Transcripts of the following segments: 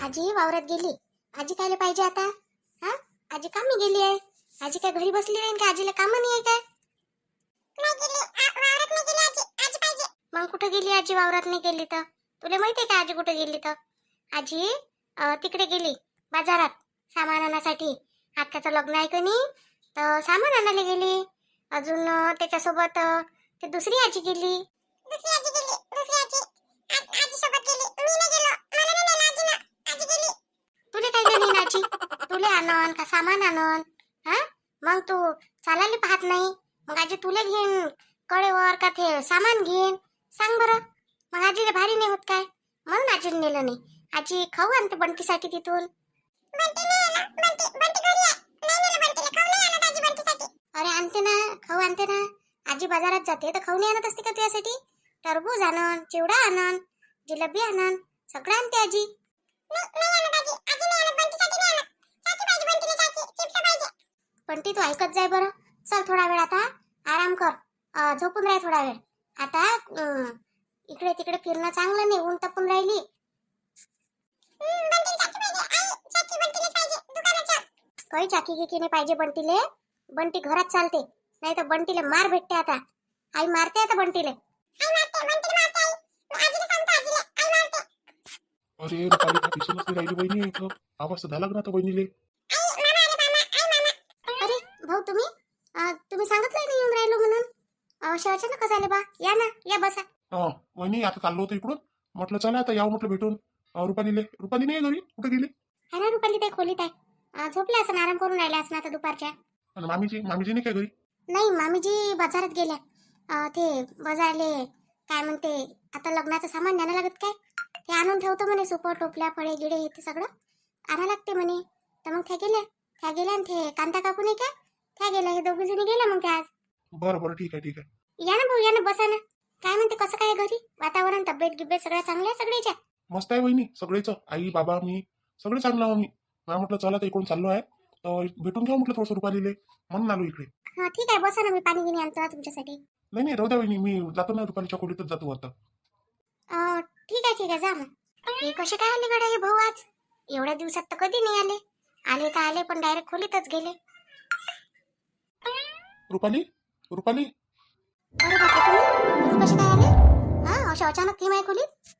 आजी वावरात गेली. आजी कायले पाहिजे आता? हा, आजी कामी गेली आहे. आजी काय घरी बसली नाही का? आजीला काम नाही आहे काय? नाही गेली, वावरात नाही गेली आजी. आजी पाहिजे. मग कुठे गेली आजी? वावरात नाही गेली तर तुला माहिती आहे का आजी कुठे गेली तर? आजी तिकडे गेली बाजारात सामान आणण्यासाठी. आत्याचं लग्न आहे का नाही, तर सामान आणायला गेली. अजून त्याच्यासोबत ते दुसरी आजी गेली. दुसरी आजी गेली. दुसरी आजी आजी सोबत गेली. मी नाही गेलो. मला नाही नेलं आजीनं. आजी गेली. तुले काय नाही आजी? तुले आणन का सामान आणन? हा, मग तू चालायला पाहत नाही. मग आजी तुले घेईन कडेवर का ते सामान घेईन? सांग बरं. मग आजीला भारी नाही होत काय? म्हणून आजीने नेलं नाही. आजी खाऊ आणते बंटीसाठी तिथून. बंटी नाही आला. बंटी घरी आहे. नाही नेलं बंटीला. खाऊ नाही आणत आजी बंटीसाठी. अरे आणते ना, खाऊ आणते ना. आजी बाजारात जाते तर खाऊ नाही आणत असते का तुझ्यासाठी? टरबूज आणन, चिवडा आणन, जिलेबी आणन, सगळं आणते आजी. बंटी तू ऐकत जाय बरं. चल थोडा वेळ आता आराम कर. झोपून राह थोडा वेळ. आता इकडे तिकडे फिरणं चांगलं नाही. ऊन तपून राहिली. काही चाकी गिकी नाही पाहिजे बंटीले. बंटी घरात चालते, नाही तर बंटीले मार भेटते. आता आई मारते आता बंटीले. अरे रुपाली का दिसून नसते राहिली बहिणी इथं. आवाज तर झाला का ना आता बहिणीले? अरे भाऊ तुम्ही सांगितलं नाही येऊन राहिलो म्हणून. अशा अचानक झाले बा. या ना, या बसा. वहिनी आता चाललो होतो इकडून. म्हटलं चला आता यावं म्हटलं भेटून रुपाली नाही घरी. कुठे गेली? हा ना, रुपाली ताई खोलीत आहे. झोपल्या असं, आराम करून राहिल्या असं आता दुपारच्या. आणि मामीजी नाही काय घरी? नाही, मामीजी बाजारात गेल्या. ते बाजारले काय म्हणते आता लग्नाचं सामान न्यायला लागत काय ते आणून ठेवतो म्हणे. सुपर टोपल्या फळे गिडे हे ते सगळं आणा लागते म्हणे. तर मग त्या गेल्या आणि ते कांता काकू नाही काय, त्या गेल्या. हे दोघी जणी गेल्या मग त्या आज. बरं ठीक आहे. या ना भाऊ, या ना, बसा ना. काय म्हणते, कसं काय घरी वातावरण, तब्येत गिब्येत सगळ्या चांगल्या सगळ्याच्या? मस्त आहे वहिनी सगळेच. आई बाबा मी सगळे चांगलं आहो. मी म्हटलं चला तर इकडून चाललो आहे तर भेटून घ्या म्हटलं थोडंसं रुपालीले, म्हणून आलो इकडे. हा ठीक आहे, बसा ना. मी पाणी गिनी आणतो तुमच्यासाठी. नाही राहू द्या वहिनी, मी जातो ना रुपालीच्या खोलीतच जातो आता. ठीक आहे जा मग. हे कसे काय आले गड्या हे भाऊ आज? एवढ्या दिवसात तर कधी नाही आले. आले तर आले, पण डायरेक्ट खोलीतच गेले. रुपाली अरे बापरे, तुम्ही कसे काय आले? हा, अशा अचानक की माय खोलीत?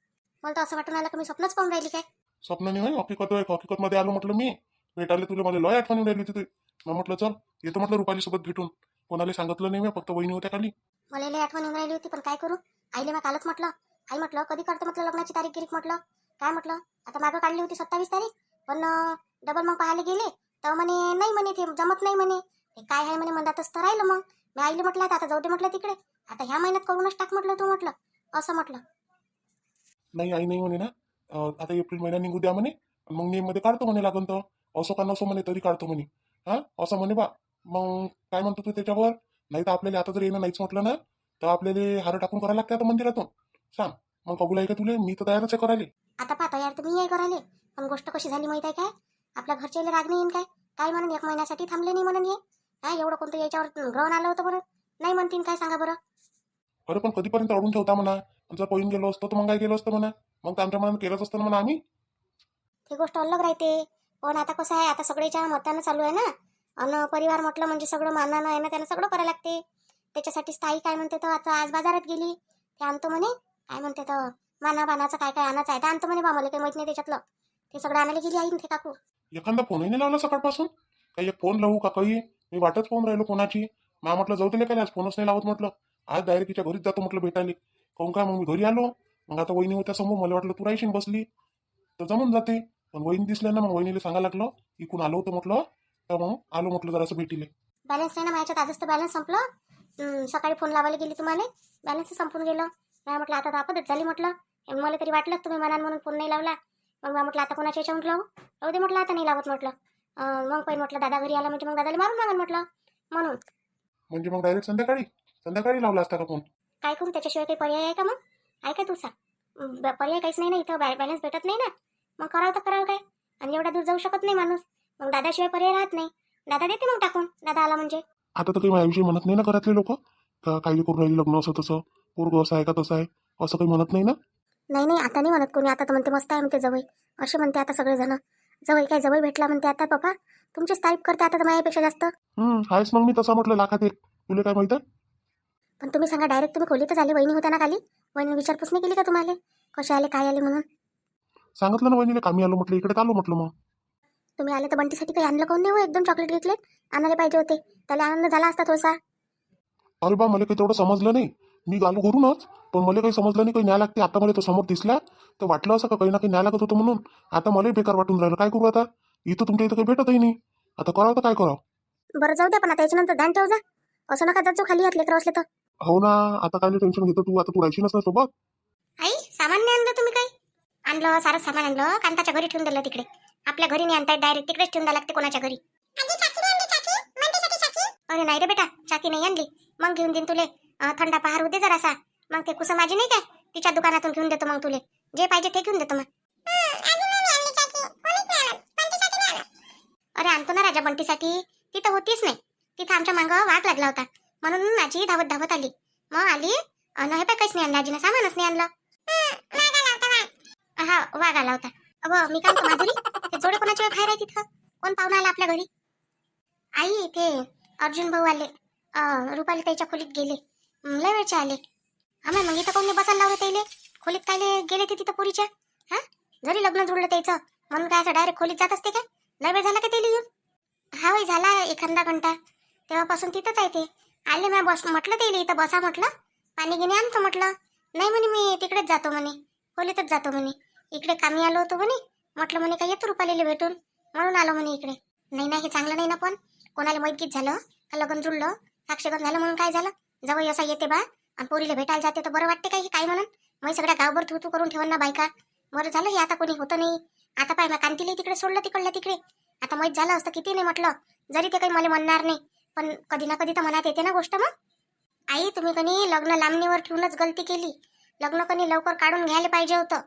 मला तर असं वाटून आलं की मी स्वप्नच पाहून राहिली काय. स्वप्न नाही होय, हकीकत मध्ये आलो म्हटलं मी भेटायला. तुला मला लय आठवण राहिली होती. मग म्हटलं चल येतो म्हटलं रुपाली सोबत भेटून. कोणाला सांगितलं नाही मी, फक्त वहिनी होत्या खाली. मला लय आठवण येऊन राहिली होती, पण काय करू. आईले मग कालच म्हटलं. आई म्हटलं कधी काढतो म्हटलं लग्नाची तारीख गिरीक. म्हटलं काय म्हटलं आता मागं काढली होती 27 तारीख, पण डबल मग पाहायला गेले तर म्हणे नाही, म्हणे ते जमत नाही म्हणे. ते काय आहे म्हणे मंदातच तर राहिलं. मग मी आईले म्हटलं आता जाऊ दे म्हटलं तिकडे. आता ह्या महिन्यात करूनच टाक म्हटलं तू. म्हटलं असं म्हटलं. नाही आई नाही म्हणे ना. आता एप्रिल महिना निघू द्या म्हणे, मग मे मध्ये काढतो म्हणे. लागून तर असो का नसो म्हणे तरी काढतो म्हणे. हा असं म्हणे बा. मग काय म्हणतो तू त्याच्यावर? नाही तर आपल्याला आता जर येणं नाहीच म्हटलं ना तर आपल्याला हार टाकून करायला लागते आता मंदिरातून. सांग मग कबूल आहे का तुले? मी तर तयारच आहे करायला. आता पाहता यार, तुम्ही हे करायले. पण गोष्ट कशी झाली माहित आहे काय? आपल्या घरच्याला राग नाही येईन काय म्हणून 1 महिन्यासाठी थांबले नाही म्हणून हे. हा, एवढं कोणतं याच्यावर ग्रहण आलं होतं म्हणून नाही म्हणतीन काय, सांगा बरं. अरे पण कधीपर्यंत अडून ठेवता म्हणा. जर पळून गेलो असतो तर मग काय केलं असतं म्हणा. मग तर आमच्या मनात केलंच असतं म्हणा आम्ही. ती गोष्ट अलग राहते. पण आता कसं आहे, आता सगळ्याच्या मतानं चालू आहे ना. अन परिवार म्हटलं म्हणजे सगळं मानानं आहे ना, त्यानं सगळं करायला लागते. त्याच्यासाठी स्थायी काय म्हणते तर आता आज बाजारात गेली. ते आणतो म्हणे. काय म्हणते तर मानाबानाचं काय काय आणायचं आहे तर आणतो म्हणे. बा मला काही माहित नाही त्याच्यातलं. ते सगळं आणायला गेली आई ते काकू. एखादा फोनही नाही लावला सकाळपासून. काही एक फोन लावू का काही? मी वाटच पाहून राहिलो फोनाची. मा म्हटलं जाऊ दिले काय आज फोनच नाही लावत म्हटलं. आज डायरेक्ट तिच्या घरीच जातो म्हटलं भेटायला. काहून काय, मग मी घरी आलो. मग आता वहिनी होत्या समोर. मला वाटलं तू राहायशीन बसली तर जमून जाते. पण वहिनी दिसल्या ना, मग वहिनीला सांगायला लागलं इकून आलो होतं म्हटलं. तर मग आलो म्हटलं जरासं भेटीले. बॅलन्स नाही ना माझ्याच्यात. आजच तर बॅलन्स संपलं. सकाळी फोन लावायला गेली तुम्हाला, बॅलन्स संपून गेलं. नाही म्हटलं आता आपदच झाली म्हटलं. मला तरी वाटलंच तुम्ही मनान म्हणून फोन नाही लावला. मग म्हटलं आता कोणाच्या याच्यावर लावू. राहू दे म्हटलं, आता नाही लावत म्हटलं. मग पहिलं म्हटलं दादा घरी आला म्हणजे मग दादाला मारून मागन म्हटलं म्हणून. म्हणजे मग डायरेक्ट संध्याकाळी लावला असता का फोन? काय करू, त्याच्याशिवाय काही पर्याय आहे का मग? आहे का तू सांग? पर्याय काहीच नाही ना. इथं बॅलन्स भेटत नाही ना. मग करावं तर करावं काय? आणि एवढा दूर जाऊ शकत नाही माणूस. मग दादाशिवाय पर्याय राहत नाही. दादा देते मग टाकून, दादा आला म्हणजे. आता तर काही माझ्याविषयी म्हणत नाही ना घरातले लोक का काही करून राहिले लग्न असं तसं, पोरग असं आहे का तसं आहे, असं काही म्हणत नाही ना. नाही नाही, आता नाही म्हणत कोणी, आता तर म्हणते मस्त आहे म्हणते जवळ, असे म्हणते आता सगळेजण. जवळ काय जवळ भेटला म्हणते आता पप्पा, तुमचीच तारीफ करते आता तर माझ्यापेक्षा जास्त. आहेस मग मी तसा म्हटलं लाखात एक, तुला काय माहिती? पण तुम्ही सांगा डायरेक्ट, तुम्ही खोलीतच आले, वहिनी होत्या ना खाली, वहिनी विचारपूस नाही केली का तुम्हाला कसे आले काय आले म्हणून? सांगितलं ना वहिनीला कामी आलो म्हटलं, इकडे आलो म्हटलं. मग तुम्ही आले तर बंटीसाठी काही आणलं कोण नाही हो? एकदम चॉकलेट घेतले आणायला पाहिजे होते, त्याला आनंद झाला असता थोडासा. अरे बा मला काही तेवढं समजलं नाही, मी आलो घरूनच, पण मला काही समजलं नाही काही न्याय लागते. आता मला तो समोर दिसला तर वाटलं असं का काही ना काही न्याय लागत होतं म्हणून. आता मला बेकार वाटून राहिलं, काय करू आता, इथं तुमच्या इथं काही भेटतही नाही, आता करावं तर काय करावं. बरं जाऊ द्या, पण आता याच्यानंतर ध्यान ठेव जा, असं नका जात जाऊ खाली हात लेकरं असले तर. हो ना, आता काय टेन्शन घेतो तू, आता तू राहायची नसणार सोबत. आई सामान नाही आणलं तुम्ही? काही आणलं, सारं सामान आणलं, कांताच्या घरी ठेवून दिलं तिकडे. आपल्या घरी नाही आणताय, डायरेक्ट तिकडेच ठेवून द्या लागते कोणाच्या घरी. अरे नाही रे बेटा, चाकी नाही आणली, मग घेऊन देईन तुले. थंडा पहार होते जरासा, मग ते कुसं माझी नाही काय, तिच्या दुकानातून घेऊन देतो मग तुले, जे पाहिजे ते घेऊन देतो मग. अरे आणतो ना राजा बंटीसाठी, तिथं होतीच नाही, तिथं आमच्या मागं वाघ लागला होता, म्हणून माझी धावत धावत आली, मग आली आणि हे काहीच नाही आणलं, आजीनं सामानच नाही आणलं. हा वाघ आला होता. मी काय म्हणतो माधुरी, ते जोडे कोणाच्या बाहेर आहे तिथं, कोण पाहुणा आला आपल्या घरी? आई ते अर्जुन भाऊ आले, रुपाली त्याच्या खोलीत गेले, लय वेळचे आले. आम्हाला मग इथं कोणी बसायला लावलं त्याले, खोलीत काय गेले ते तिथं पुरीच्या? हा जरी लग्न जुळलं त्याचं म्हणून काय असं डायरेक्ट खोलीत जात असते काय? लय वेळ झाला का त्याला येऊन? हा वय झाला एखादा घंटा, तेव्हापासून तिथंच आहे ते. आले मी बस म्हटलं त्याला इथं बसा म्हटलं, पाणी घेणे आणतो म्हटलं, नाही म्हणे मी तिकडेच जातो म्हणे, खोलीतच जातो म्हणे, इकडे कामी आलो होतो म्हणे. म्हटलं म्हणे काय येतो रुपालीला भेटून, म्हणून आलो म्हणे इकडे. नाही नाही, हे चांगलं नाही ना, पण कोणाला मैत्रीत झालं का लग्न जुळलं साक्षगंध झालं म्हणून काय झालं, जवळ असा येते बा आणि पोरीला भेटायला जाते तर बरं वाटते काय? काय म्हणून मग सगळ्या गावभर थू करून ठेवून ना बायका. बरं झालं हे आता कोणी होतं नाही. आता पाय मग कांतीला तिकडे सोडलं तिकडल्या तिकडे, आता माहीत झालं असतं किती नाही म्हटलं, जरी ते काही मला म्हणणार नाही, पण कधी ना कधी तर मनात येते ना गोष्ट. मग आई तुम्ही कणी लग्न लांबणीवर ठेवूनच गलती केली, लग्न कणी लवकर काढून घ्यायला पाहिजे होतं.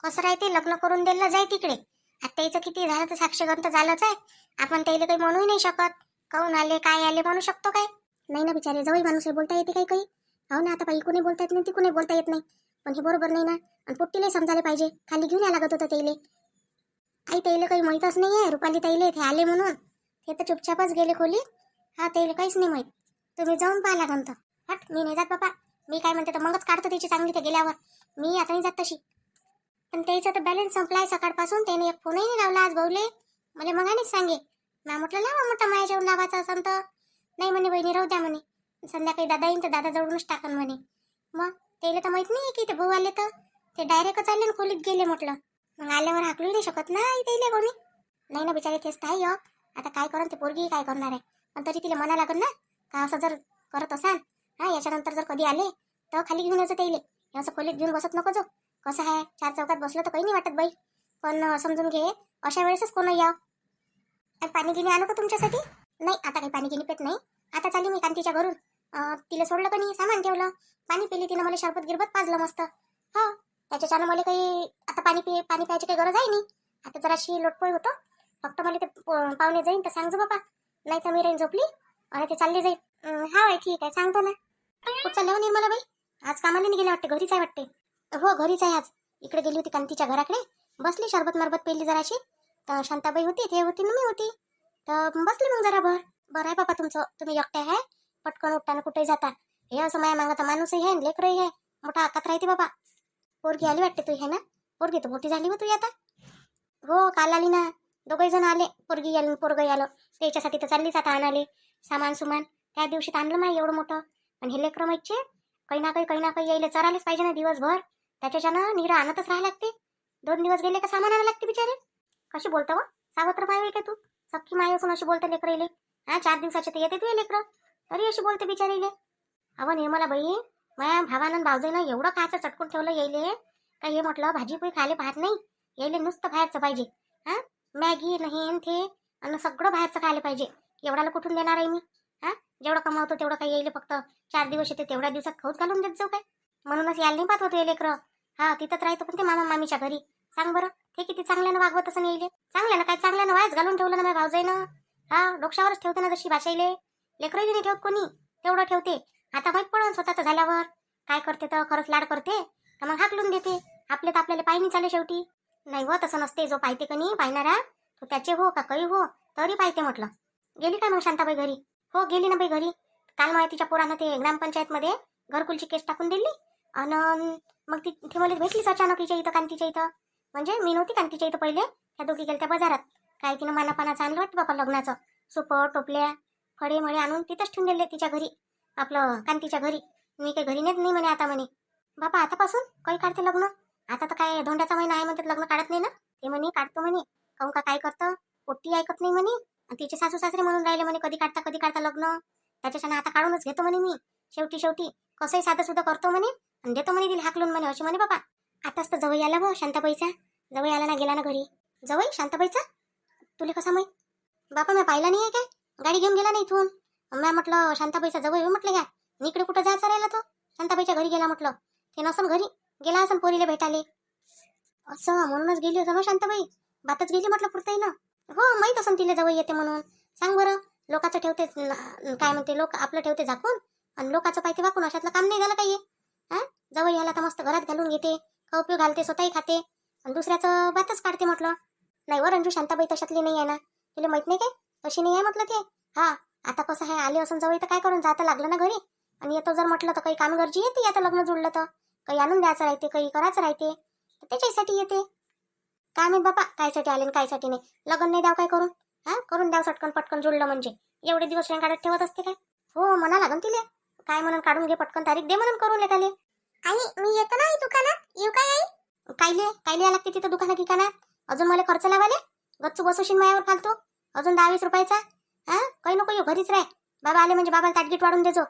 कसं राहते, लग्न करून दिलं जाय तिकडे, आता त्याचं किती झालं तर साक्षगंध झालंच आहे, आपण त्याला काही म्हणूही नाही शकत, काहून आले काय आले म्हणू शकतो काय? नाही ना बिचारे, जवळ माणूस बोलता येते काही काही. हो ना, आता बाई कोणी बोलता येत नाही, ती कोणी बोलता येत नाही, पण हे बरोबर नाही ना. आणि पोट्टीला समजायला पाहिजे, खाली घेऊन यायला लागत होतं त्याले. आई त्याला काही माहीतच नाही आहे रुपाली ताईले ते आले म्हणून, ते तर चुपचापच गेले खोलीत. हा त्याला काहीच नाही माहीत, तुम्ही जाऊन पाहा लागन तर. हट मी नाही जात बाबा, मी काय म्हणते तर मगच काढतो त्याची चांगली ते गेल्यावर, मी आता नाही जात तशी. पण त्याचा तर बॅलन्स संपलाय सकाळपासून, त्याने एक फोनही नाही लावला आज भाऊले. मला मगानेच सांगे, मी म्हटलं लावा मोठा माझ्याजवळ लावायचा असं तर नाही म्हणे, बहिणी राहू द्या म्हणे, संध्याकाळी दादा येईन तर दादा जवळूनच टाकन म्हणे. मग त्याला तर माहित नाही की ते भाऊ आले तर ते डायरेक्टच आले ना खोलीत गेले म्हटलं, मग आल्यावर हाकलू नाही शकत ना त्याला कोणी. नाही ना बिचारे, तेच तर आहे. आता काय करण ते पोरगी काय करणार आहे, पण तरी तिला म्हणा लागन ना का असं जर करत असाल हा याच्यानंतर जर कधी आले तर खाली घेऊन यायचं त्याला, असं खोलीत घेऊन बसत नको जो. कसं आहे चार चौकात बसलं तर काही नाही वाटत बाई, पण समजून घे अशा वेळेसच कोण याव. पाणी गिनी आणू का तुमच्यासाठी? नाही आता काही पाणी गिनी पेत नाही, आता चालली मी कांतीच्या घरून. तिला सोडलं का नाही, सामान ठेवलं, पाणी पिली तिनं, मला शरबत गिरबत पाजलं मस्त. हो त्याच्याच्यानं मला काही आता पाणी प्यायची काही गरज आहे नाही, आता जराशी लोटपोय होतो फक्त. मला ते पाहुणे जाईन तर सांगजो बाबा, नाही तर मी राहीन झोपली आणि ते चालली जाईल. हा बाई ठीक आहे सांगतो ना. कुठं चाललं हो निर्मला बाई? आज कामाला नाही गेल्या वाटते, घरीच आहे वाटते. हो घरीच आहे आज, इकडे गेली होती कांतीच्या घराकडे, बसली शरबत मरबत पेली जराशी, तर शांताबाई होती ते होती ना मी होती, तर बसली मग जरा भर. बरं आहे बाबा तुमचं, तुम्ही एकटे आहे, पटकन उठताना कुठेही जाता. हे असं माया मागता माणूसही आहे लेकरही आहे, मोठा हातात राहते बाबा. पोरगी आली वाटते तू, है ना? पोरगी तर मोठी झाली हो तू आता. हो काल आली ना, दोघही जण आले, पोरगी आली पोरगही आलं, त्याच्यासाठी तर चाललीच आता आणाले सामान सुमान. त्या दिवशी आणलं माय एवढं मोठं, पण हे लेकरं माहितचे काही ना काही यायला चरायलाच पाहिजे ना दिवसभर, त्याच्याच्यानं निरा आणतच राहायला लागते. 2 दिवस गेले का सामान आणायला लागते बिचारे. कशी बोलतो व सावत्र माय का तू, सख्खी माय असून अशी बोलते लेकराईले. 4 दिवसाचे तर येते तू लेकरं, तरी अशी बोलते बिचारीले. अहो निर्मला बाई, माया भावानं भावजाईनं एवढं खायचं चटकून ठेवलं यायले का, हे म्हटलं भाजी पोळी खायला पाहत नाही यायले, नुसतं बाहेरचं पाहिजे. मॅगी नाही ते आणि सगळं बाहेरचं खायला पाहिजे. एवढ्याला कुठून देणार आहे मी? जेवढं कमावतो तेवढं काही येईल, फक्त 4 दिवस येते तेवढ्या दिवसात खाऊच घालून देत जाऊ काय? म्हणूनच यायला नाही पाहत होतो हे लेकरं. तिथंच राहतो पण ते मामा मामीच्या घरी. सांग बरं ते किती चांगल्यानं वागवत असं येईल, चांगल्यानं काय चांगल्यानं वायच घालून ठेवलं ना माझ्या भावजाईनं. डोक्यावरच ठेवते ना जशी भाषाईले, लेकरही नाही ठेवत कोणी, तेवढं ठेवते. आता माहीत पडून स्वतःच झाल्यावर काय करते, तर खरंच लाड करते का मग हाकलून देते. आपले तर आपल्याला पाहिजे चाले शेवटी. नाही हो, तसं नसते. जो पाहते का नाही पाहणारा तो त्याचे हो का काही हो तरी पाहते म्हटलं. गेली काय मग शांताबाई घरी? हो गेली ना बाई घरी. काल मला तिच्या पोरानं ते ग्रामपंचायतमध्ये घरकुलची केस टाकून दिली आणि मग ती मला भेटलीच अचानक तिच्या इथं कांतीच्या इथं. म्हणजे मी नव्हती कांतीच्या इथं पहिले, त्या दोघी गेल्या त्या बाजारात. काय तिनं मानापानाचं आणलं वाटतं बाबा लग्नाचं. सुपर टोपल्या फळे मळे आणून तिथंच ठेवून दिले तिच्या घरी, आपलं कांतीच्या घरी. मी काही घरी नेत नाही म्हणे आता म्हणे. बाबा आतापासून काही काढते लग्न? आता तर काय धोंड्याचा महिना आहे म्हणतात, लग्न काढत नाही ना ते म्हणे. काढतो म्हणे. काहून का काय करतं, पोट्टी ऐकत नाही म्हणे. आणि तिचे सासू सासरे म्हणून राहिले म्हणे कधी काढता लग्न. त्याच्यानं आता काढूनच घेतो म्हणे मी. शेवटी कसंही साधं सुद्धा करतो म्हणे आणि देतो म्हणे दिल हाकलून म्हणे अशी म्हणे बाबा. आताच तर जवळ आला भाऊ शांताबाईचा. जवळ आला ना, गेला ना घरी. जवळ शांताबाईचा तुला कसा माहित? बापा मी पाहिला नाही आहे काय, गाडी घेऊन गेला नाही इथून. मी म्हटलं शांताबाईचा जवळ म्हटलं घ्या. इकडे कुठं जायचं राहिला तो? शांताबाईच्या घरी गेला म्हटलं. ते नसन घरी गेला असं पोरीला भेटाले. असं म्हणूनच गेली होतं ना शांताबाई. बातच गेली म्हटलं पुरताही ना. हो माहीत असं तिला जवळ येते म्हणून. सांग बरं, लोकांचं ठेवते काय म्हणते, लोक आपलं ठेवते झाकून आणि लोकांचं पाहिजे वाकून. अशातलं काम नाही झालं काही. हा जवळ याला तर मस्त घरात घालून घेते, खाऊ घालते, स्वतःही खाते आणि दुसऱ्याचं बातच काढते म्हटलं. नाही व रंजू, शांताबाई तशातली नाही आहे ना. तुला माहित नाही काय, तशी नाही आहे म्हटलं ते. हा आता कसं आहे, आले असं जवळ तर काय करून जातं लागलं ना घरी. आणि येतो जर म्हटलं तर काही काम गरजी येते. आता लग्न जुळलं तर काही आणून द्यायचं राहते, काही करायचं राहते, त्याच्यासाठी येते. काय माहित बापा कायसाठी आले आणि कायसाठी नाही. लग्न नाही द्याव काय करून? हा करून द्याव सटकन पटकन जुळलं म्हणजे. एवढे दिवस काढत ठेवत असते काय? हो म्हणा लागन तिले. काय म्हणून काढून घे पटकन, तारीख दे म्हणून करून लेखाले. आई मी येतो ना दुकानात, येऊ काय आई? कायले या लागते तिथं दुकानात ठिकाणात? अजून मला खर्च लावाले गच्चू बसवशील मायावर फालतू अजून 10-20 रुपयाचा. हा काही नको येऊ, घरीच राह. बाबा आले म्हणजे बाबाला ताटगीट वाढून देजो.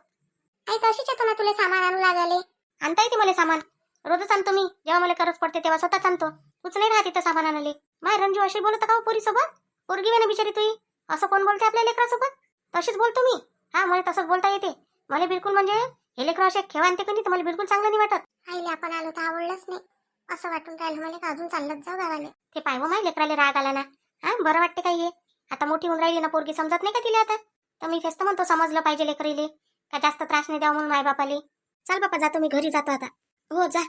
आई तशीच येतो ना, तुला सामान आणू लागले. आणता येते मला सामान, रोजच आणतो मी. जेव्हा मला गरज पडते तेव्हा स्वतःच आणतो. तूच नाही राहत इथं सामान आणाले. माय रंजू अशी बोलत का पोरी सोबत? पोरगी ना बिचारी तुई. असं कोण बोलते आपल्या लेकरासोबत? तशीच बोलतो मी. हा मला तसंच बोलता येते. मला बिलकुल म्हणजे हे लेकर असे खेळ आणते का नाही तर मला बिलकुल चांगलं नाही वाटत. आईला आपण आलो तर आवडलंच नाही असं वाटून राहिलं मला, का अजून चाललंच जाऊ गावाले. ते पाय व माय लेकराले राग आला ना. हा बरं वाटते काय हे? आता मोठी होऊन राहिली ना पोरगी, समजत नाही का तिला आता? तर मी तेच तर म्हणतो, समजलं पाहिजे लेकरीले, का जास्त त्रास नाही द्यावा म्हणून माय बापाले. चल बापा जातो मी, घरी जातो आता. हो जा.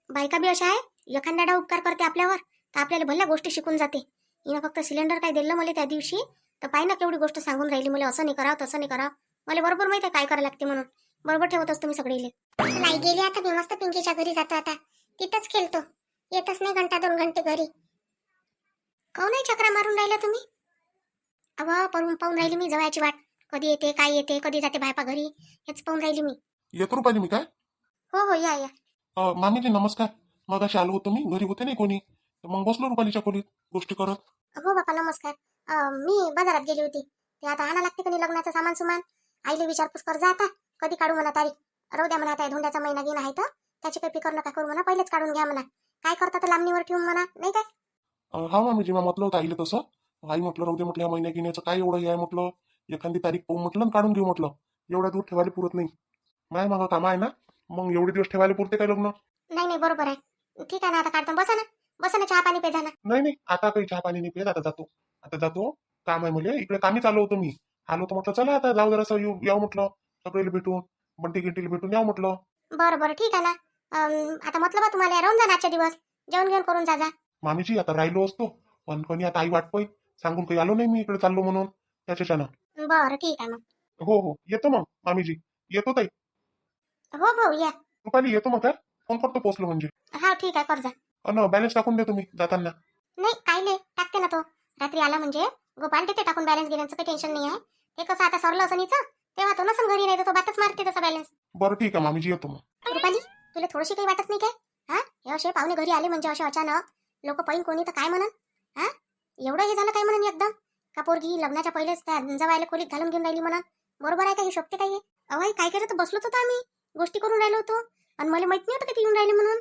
बायका बी अशा आहे, एखाद्याला उपकार करते आपल्यावर तर आपल्याला भल्या गोष्टी शिकून जाते. हिनं फक्त सिलेंडर काय दिलं मला त्या दिवशी, तर पाय ना केवढी गोष्ट सांगून राहिली मला. असं नाही करावं तसं नाही करावं. मला बरोबर माहिती आहे काय करायला लागते म्हणून. बरोबर ठेवत असतो मी सगळीले. नाही गेली आता मी मस्त पिंकीच्या घरी जातो आता. तिथंच खेळतो. येतच नाही घंटा 2 घंटे घरी. काहून नाही चक्रा मारून राहिला तुम्ही? अव पाहून राहिली मी जवळची वाट. कधी येते काय येते, कधी जाते बायपा घरी, हेच पाहून राहिली मी. येतो रुपाली मी काय. हो या. मामीजी नमस्कार. मग अशी आलो होतो मी, घरी होते नाही कोणी, तर मग बसलो रुपालीच्या खोलीत गोष्टी करत. हो बापा नमस्कार. मी बाजारात गेली होती. ते आता आणा लागते का नाही लग्नाचं सामान सुमान. आईले विचारपूस कर जा आता, कधी काढू म्हणा तारीख. राहू द्या म्हणा, आता धोंड्याचा महिना घेणं आहे तर त्याची काही फिकर नका करू म्हणा, पहिलेच काढून घ्या म्हणा. काय करता तर लांबणीवर ठेवून म्हणा, नाही काय? हा मामीजी मी म्हटलं होतं आईला तसं. आई म्हटलं राहू दे म्हटलं, ह्या महिन्या घेण्याचं काय एवढं हे आहे म्हटलं. एखादी तारीख पाहू म्हटलं आणि काढून घेऊ म्हटलं. एवढ्या दूर ठेवायला पुरत नाही. नाही मग कामा आहे ना, मग एवढे दिवस ठेवायला पुरते काय लग्न? नाही बरोबर आहे. ठीक आहे ना, आता काढतो. बसा ना चहा पाणी पे ना. नाही आता काही चहा पाणी नाही पेत. आता जातो. काम आहे म्हणजे इकडे कामी चालू होतो मी. आलो तर म्हटलं चला आता जाऊ जरासं याव म्हटलं, सगळेला भेटून बंटी गिंटीला भेटून याव म्हटलं. बरं ठीक आहे ना. आता म्हटलं बा तुम्हाला राहून जा ना आजच्या दिवस, जेवण घेऊन करून जा. मामीजी आता राहिलो असतो, पण कोणी आता आई वाट पाहिजे सांगून काही आलो नाही मी इकडे चाललो म्हणून, त्याच्यानं. बरं ठीक आहे मग. हो येतो मग मामीजी. येतो ताई. हो भाऊ या. रुपाली येतो मग काय, फोन करतो पोचलो म्हणजे. हा ठीक आहे, कर जा. बॅलन्स टाकून दे तुम्ही जाताना. नाही कायले टाकते ना, तो रात्री आला म्हणजे गोपाल देते टाकून. बॅलन्स गेल्याचं काही टेन्शन नाही आहे. ते कसं आता सरलं असं नीचं तेव्हा तो नसन घरी, नाही तर तो बातच मारते तसा बॅलन्स. बरं ठीक आहे मामीजी येतो मग. रुपाली तुला थोडीशी काही वाटत नाही काय? हा हे असे पाहुणे घरी आले म्हणजे असे अचानक लोक पाहिन कोणी तर काय म्हणन? हा एवढं हे झालं काय म्हणून एकदम? का पोरगी लग्नाच्या पहिलेच त्या जवायला खोलीत घालून घेऊन राहिली म्हणा. बरोबर आहे का हे? शोभते काय हे? अवाई काय करत बसलोच होतो आम्ही, गोष्टी करून राहिलो होतो आणि मला माहित नाही होतं की ती येऊन राहिली म्हणून.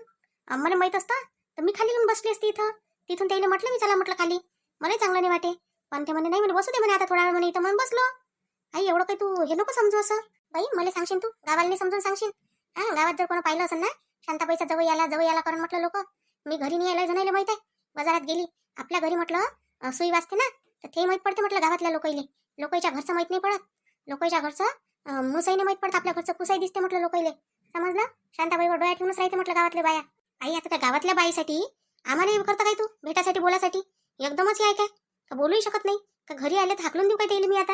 आम्हाला माहित असतं तर मी खाली येऊन बसली असती इथं. तिथून त्याला म्हटलं मी चला म्हटलं खाली, मला चांगलं नाही वाटे. पण ते म्हणे नाही म्हणे बसू दे म्हणे आता थोडा वेळ म्हणे इथं, म्हणून बसलो. आई एवढं काही तू हे नको समजू असं. बाई मला सांगशील तू, गावाला नाही समजून सांगशील? हा गावात जर कोणा पाहिलं असेल ना शांताबाईचा जवळ याला करून म्हटलं लोक. मी घरी नाही यायला जणायला माहित आहे, बाजारात गेली. आपल्या घरी म्हटलं सुई वाजते ना तर ते माहित पडते म्हटलं गावातल्या लोकाईले. लोकांच्या घरचं माहित नाही पडत. लोकांच्या घरचं मुसाईने माहित पडतं, आपल्या घरचं पुसाई दिसते म्हटलं लोकाईले. समजलं? शांताबाईवर डोळ्या ठेवूनच राहते म्हटलं गावातले बाया. आई आता त्या गावातल्या बाईसाठी आम्हाला हे करता काय तू भेटासाठी बोलासाठी एकदमच हे आहे काय का बोलूही शकत नाही का घरी आले तर हाकलून देऊ काय त्याला मी आता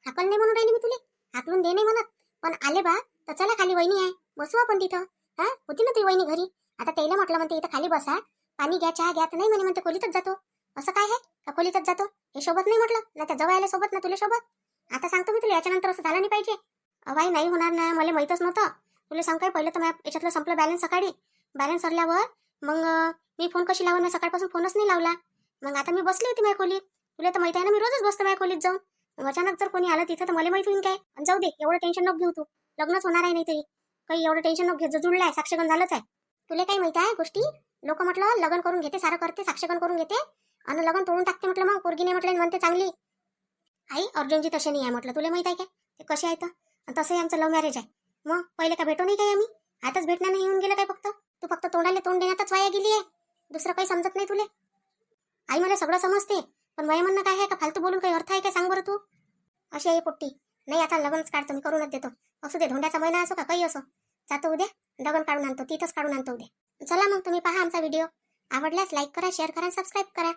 हाकल नाही म्हणून राहिली मी तुले हाकलून दे नाही म्हणत पण आले बा तर चला खाली वहिनी आहे बसू आपण तिथं हा होती ना ती वहिनी घरी आता त्याला म्हटलं म्हणते इथं खाली बसा पाणी घ्या चहा घ्या तर नाही म्हणते खोलीतच जातो असं काय आहे का खोलीतच जातो हे सोबत नाही म्हटलं ना त्या जवळ आले सोबत ना तुला सोबत आता सांगतो मी तुला याच्यानंतर असं झालं नाही पाहिजे अवाई नाही होणार ना मला माहीतच नव्हतं तुला सांग काय पहिलं तर माझ्या याच्यातलं संपलं बॅलन्स सकाळी बॅलन्स सरल्यावर मग मी फोन कशी लावून मी सकाळपासून फोनच नाही लावला मग आता मी बसली होती माझ्या खोलीत तुला तर माहिती आहे ना मी रोजच बसतो माझ्या खोलीत जाऊन मग अचानक जर कोणी आलं तिथं तर मला माहित होईल काय आणि जाऊ दे एवढं टेन्शन नको घेऊ तू लग्नच होणार आहे नाही तरी काही एवढं टेन्शन नको घे जुळलाय साक्षगण झालंच आहे तुला काही माहिती आहे गोष्टी लोक म्हटलं लग्न करून घेते सारं करते साक्षगण करून घेते आणि लग्न तोडून टाकते म्हटलं मग पोरगी नाही म्हटलं म्हणते चांगली आई अर्जुनजी तसे नाही आहे म्हटलं तुला माहित आहे काय ते कसे आहेत आणि तसंही आमचं लव्ह मॅरेज आहे मग पहिले का भेटो नाही काय आम्ही आताच भेटण्याने येऊन गेलं काय तू फक्त तोंडाला तोंड देण्यातच वाया गेली आहे दुसरं काही समजत नाही तुले आई मला सगळं समजते पण वय म्हणणं काय आहे का फालतू बोलून काही अर्थ आहे काय सांग बरं तू अशी आहे पोट्टी नाही आता लग्नच काढतो मी करूनच देतो असू दे धोंड्याचा महिना असो का काही असो जातो उद्या लग्न काढून आणतो तिथंच काढून आणतो उद्या चला मग तुम्ही पहा आमचा व्हिडिओ आवडल्यास लाईक करा शेअर करा सबस्क्राईब करा